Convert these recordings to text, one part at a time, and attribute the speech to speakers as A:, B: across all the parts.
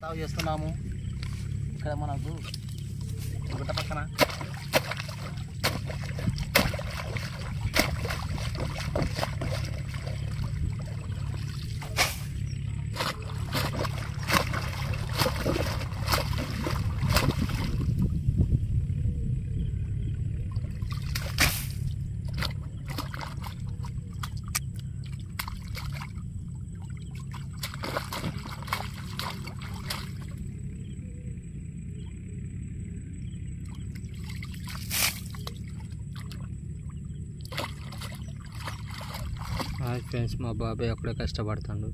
A: సాగు చేస్తున్నాము. ఇక్కడ మనకు గుట్ట పక్కన
B: హాయ్ ఫ్రెండ్స్, మా బాబాయ్ అక్కడే కష్టపడుతాడు.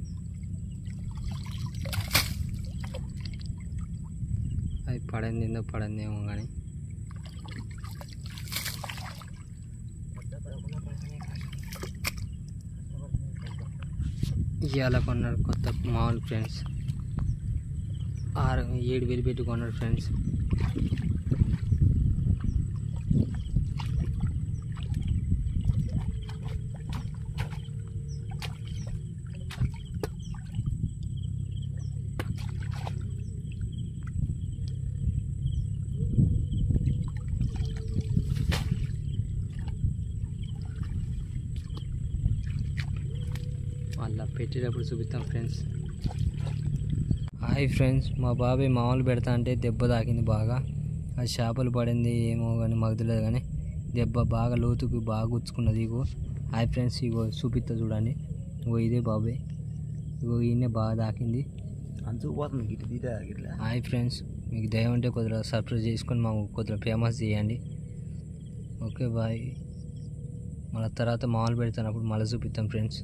B: అది పడిందో పడిందేమో కానీ ఇవాళ కొన్నాడు కొత్త మామూలు ఫ్రెండ్స్. 7,000 పెట్టి కొన్నాడు ఫ్రెండ్స్. మళ్ళీ పెట్టేటప్పుడు చూపిస్తాం ఫ్రెండ్స్. హాయ్ ఫ్రెండ్స్, మా బాబాయ్ మామూలు పెడతా అంటే దెబ్బ తాకింది బాగా. అది చేపలు పడింది ఏమో కానీ మాకు తెలియదు, కానీ దెబ్బ బాగా లోతుకు బాగా గుచ్చుకున్నది. ఇగో హాయ్ ఫ్రెండ్స్, ఇగో చూపిస్తా చూడండి. ఇగో ఇదే బాబాయ్, ఇగో ఈయనే బాగా తాకింది. హాయ్ ఫ్రెండ్స్, మీకు దయ ఉంటే కొద్దిగా సబ్స్క్రైబ్ చేసుకొని మాకు కొద్దిగా ఫేమస్ చేయండి. Okay bye. మళ్ళీ తర్వాత మామూలు పెడతానప్పుడు మళ్ళీ చూపిస్తాం ఫ్రెండ్స్.